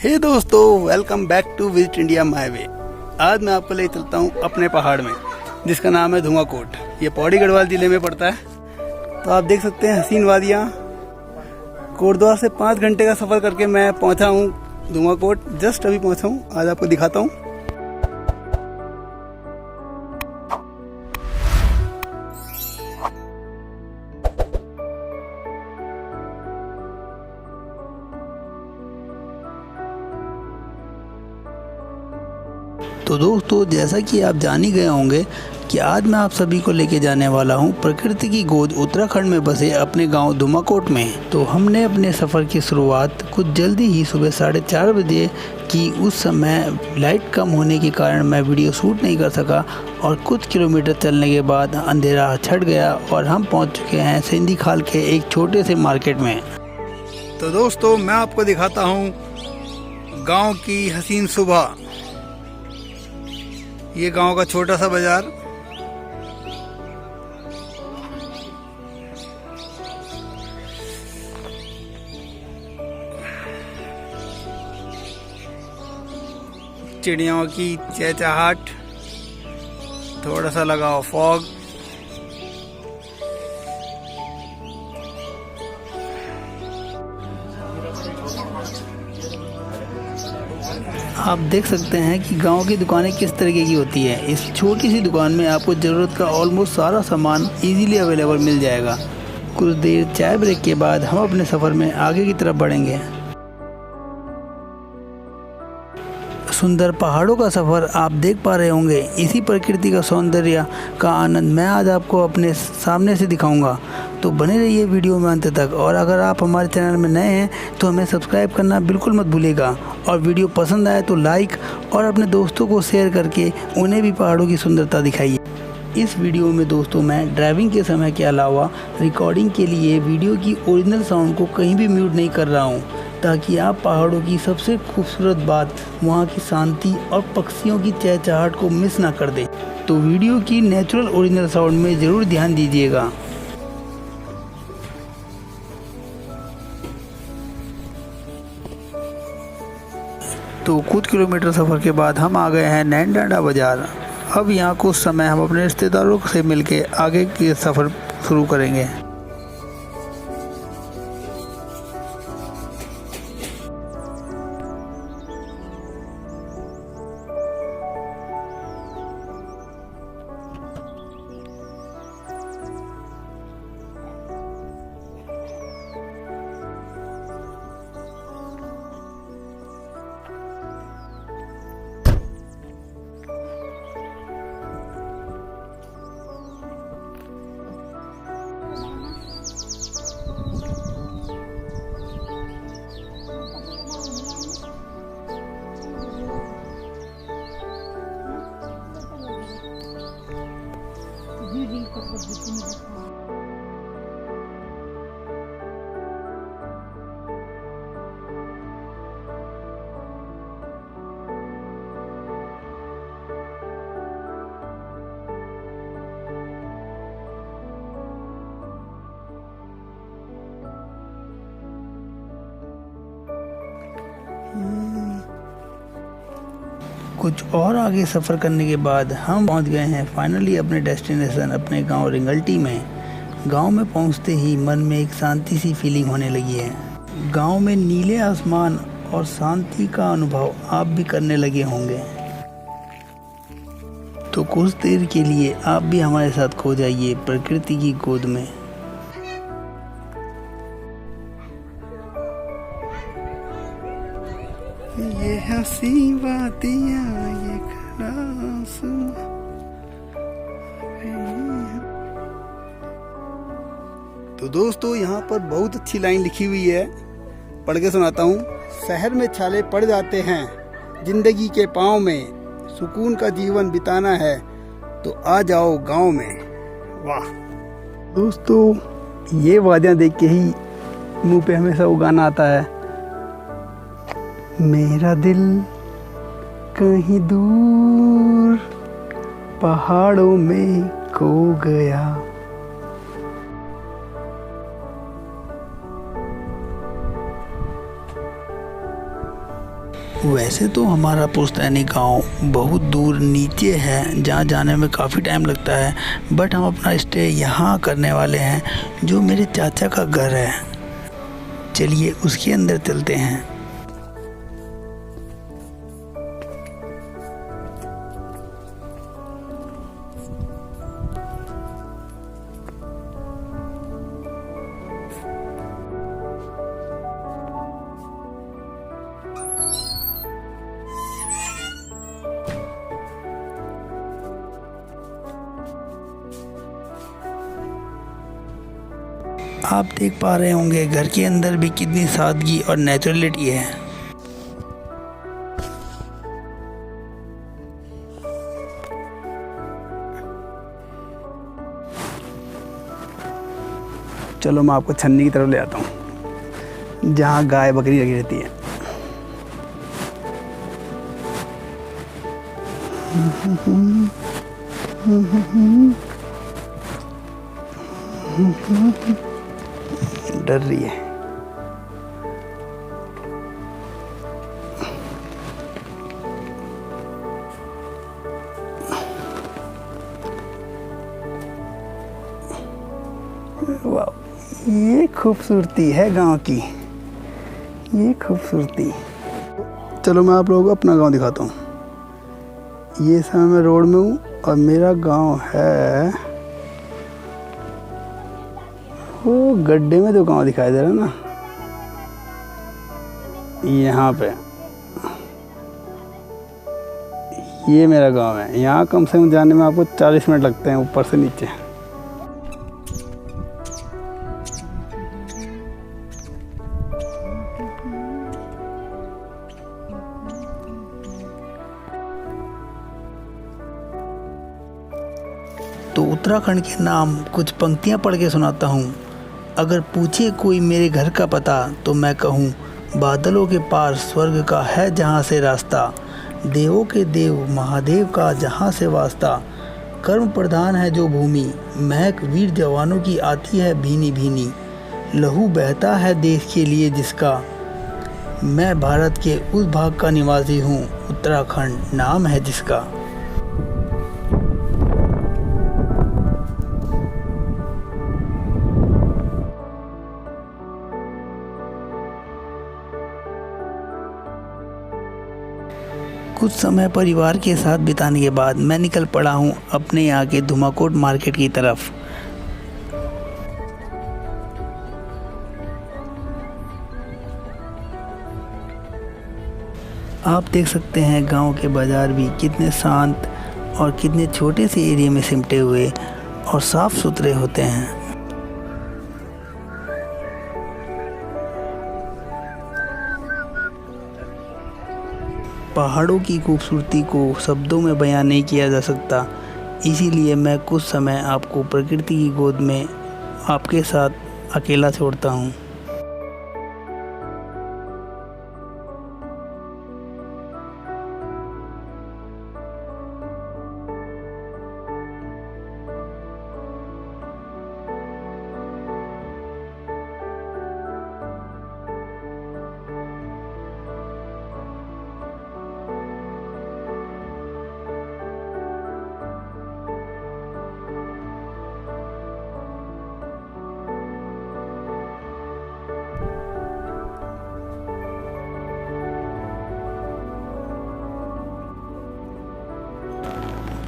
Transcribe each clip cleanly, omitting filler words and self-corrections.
हे दोस्तों, welcome back to visit India my way. आज मैं आपको ले चलता हूँ अपने पहाड़ में जिसका नाम है धुआंकोट। ये पौड़ी गढ़वाल जिले में पड़ता है। तो आप देख सकते हैं हसीन वादियाँ। कोटद्वार से 5 घंटे का सफ़र करके मैं पहुँचा हूँ धुआंकोट। जस्ट अभी पहुँचा हूँ, आज आपको दिखाता हूँ। तो दोस्तों, जैसा कि आप जान ही गए होंगे कि आज मैं आप सभी को लेके जाने वाला हूं प्रकृति की गोद उत्तराखंड में बसे अपने गांव धुआंकोट में। तो हमने अपने सफ़र की शुरुआत कुछ जल्दी ही सुबह 4:30 बजे की। उस समय लाइट कम होने के कारण मैं वीडियो शूट नहीं कर सका और कुछ किलोमीटर चलने के बाद अंधेरा छट गया और हम पहुँच चुके हैं सिंधी खाल के एक छोटे से मार्केट में। तो दोस्तों, मैं आपको दिखाता हूँ गाँव की हसीन सुबह। ये गांव का छोटा सा बाजार। चिड़ियों की चहचहाट, थोड़ा सा लगाओ फॉग। आप देख सकते हैं कि गांव की दुकानें किस तरीके की होती है। इस छोटी सी दुकान में आपको ज़रूरत का ऑलमोस्ट सारा सामान इजीली अवेलेबल मिल जाएगा। कुछ देर चाय ब्रेक के बाद हम अपने सफ़र में आगे की तरफ बढ़ेंगे। सुंदर पहाड़ों का सफ़र आप देख पा रहे होंगे। इसी प्रकृति का सौंदर्य का आनंद मैं आज आपको अपने सामने से दिखाऊंगा। तो बने रहिए वीडियो में अंत तक। और अगर आप हमारे चैनल में नए हैं तो हमें सब्सक्राइब करना बिल्कुल मत भूलिएगा। और वीडियो पसंद आए तो लाइक और अपने दोस्तों को शेयर करके उन्हें भी पहाड़ों की सुंदरता दिखाइए। इस वीडियो में दोस्तों मैं ड्राइविंग के समय के अलावा रिकॉर्डिंग के लिए वीडियो की ओरिजिनल साउंड को कहीं भी म्यूट नहीं कर रहा हूँ, ताकि आप पहाड़ों की सबसे खूबसूरत बात, वहाँ की शांति और पक्षियों की चहचहाट को मिस ना कर दें। तो वीडियो की नेचुरल ओरिजिनल साउंड में ज़रूर ध्यान दीजिएगा। तो कुछ किलोमीटर सफ़र के बाद हम आ गए हैं नैनडांडा बाज़ार। अब यहाँ कुछ समय हम अपने रिश्तेदारों से मिलके आगे के सफ़र शुरू करेंगे। कुछ और आगे सफ़र करने के बाद हम पहुंच गए हैं फाइनली अपने डेस्टिनेशन, अपने गांव रिंगल्टी में। गांव में पहुंचते ही मन में एक शांति सी फीलिंग होने लगी है। गांव में नीले आसमान और शांति का अनुभव आप भी करने लगे होंगे। तो कुछ देर के लिए आप भी हमारे साथ खो जाइए प्रकृति की गोद में। ये हंसी वादियाँ, ये खरास। तो दोस्तों, यहाँ पर बहुत अच्छी लाइन लिखी हुई है, पढ़ के सुनाता हूँ। शहर में छाले पड़ जाते हैं, जिंदगी के पाँव में सुकून का जीवन बिताना है तो आ जाओ गांव में। वाह दोस्तों, ये वादियाँ देख के ही मुंह पे हमेशा वो गाना आता है, मेरा दिल कहीं दूर पहाड़ों में खो गया। वैसे तो हमारा पुश्तैनी गांव बहुत दूर नीचे है, जहाँ जाने में काफ़ी टाइम लगता है, बट हम अपना स्टे यहाँ करने वाले हैं, जो मेरे चाचा का घर है। चलिए उसके अंदर चलते हैं। आप देख पा रहे होंगे घर के अंदर भी कितनी सादगी और नेचुरलिटी है। चलो मैं आपको छन्नी की तरफ ले आता हूँ, जहाँ गाय बकरी लगी रहती है। डर रही है। वाह, ये खूबसूरती है गांव की, ये खूबसूरती। चलो मैं आप लोगों को अपना गांव दिखाता हूँ। ये समय मैं रोड में हूँ और मेरा गांव है वो गड्ढे में, तो गांव दिखाई दे रहा है ना, यहाँ पे। ये मेरा गांव है। यहाँ कम से कम जाने में आपको 40 मिनट लगते हैं ऊपर से नीचे। तो उत्तराखंड के नाम कुछ पंक्तियाँ पढ़ के सुनाता हूँ। अगर पूछे कोई मेरे घर का पता, तो मैं कहूँ बादलों के पार स्वर्ग का है जहाँ से रास्ता, देवों के देव महादेव का जहाँ से वास्ता, कर्म प्रधान है जो भूमि, महक वीर जवानों की आती है भीनी भीनी, लहू बहता है देश के लिए जिसका, मैं भारत के उस भाग का निवासी हूँ, उत्तराखंड नाम है जिसका। कुछ समय परिवार के साथ बिताने के बाद मैं निकल पड़ा हूँ अपने यहाँ के धुमाकोट मार्केट की तरफ। आप देख सकते हैं गांव के बाज़ार भी कितने शांत और कितने छोटे से एरिया में सिमटे हुए और साफ़ सुथरे होते हैं। पहाड़ों की खूबसूरती को शब्दों में बयान नहीं किया जा सकता, इसीलिए मैं कुछ समय आपको प्रकृति की गोद में आपके साथ अकेला छोड़ता हूँ।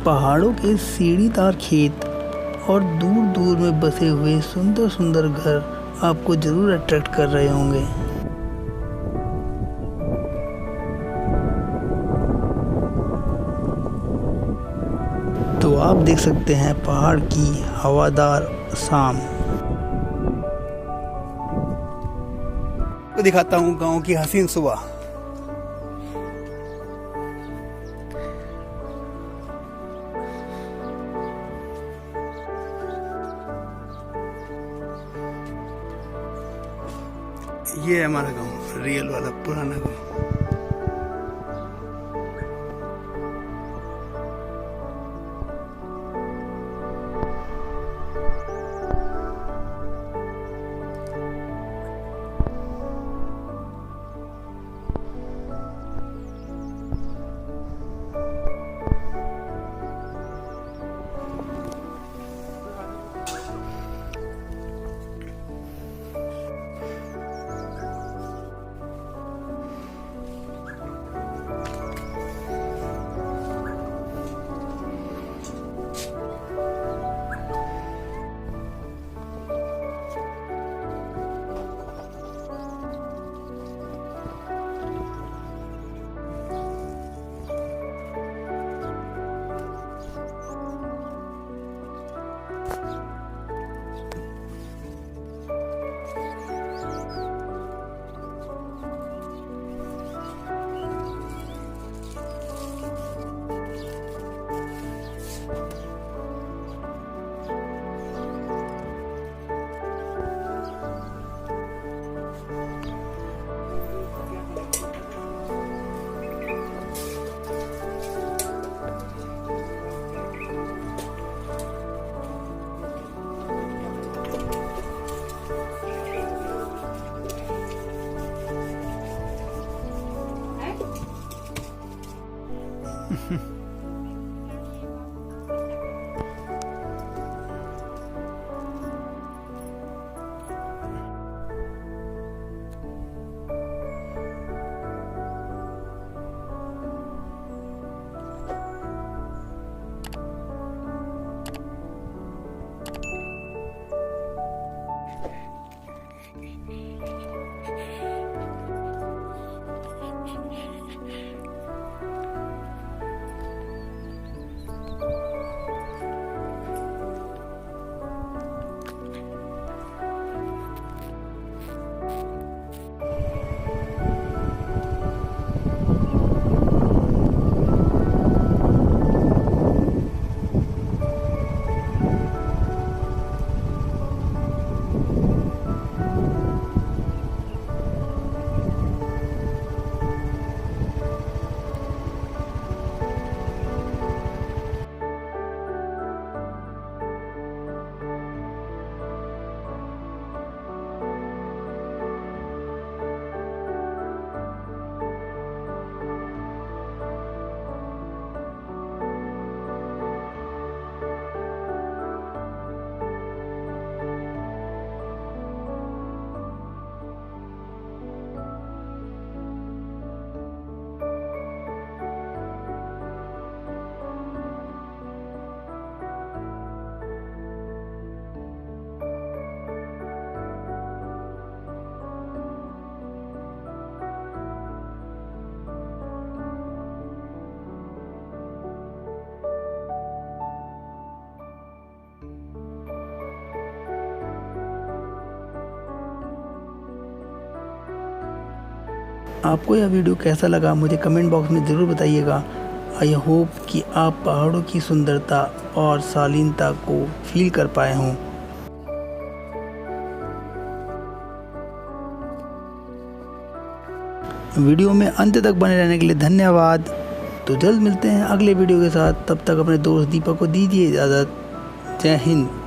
पहाड़ों के सीढ़ीदार खेत और दूर दूर में बसे हुए सुंदर सुंदर घर आपको ज़रूर अट्रैक्ट कर रहे होंगे। तो आप देख सकते हैं पहाड़ की हवादार शाम। को दिखाता हूँ गांव की हसीन सुबह। ये है हमारा गांव, रियल वाला पुराना गांव। आपको यह वीडियो कैसा लगा मुझे कमेंट बॉक्स में ज़रूर बताइएगा। आई होप कि आप पहाड़ों की सुंदरता और शालीनता को फील कर पाए हों। वीडियो में अंत तक बने रहने के लिए धन्यवाद। तो जल्द मिलते हैं अगले वीडियो के साथ। तब तक अपने दोस्त दीपक को दीजिए इजाज़त। जय हिंद।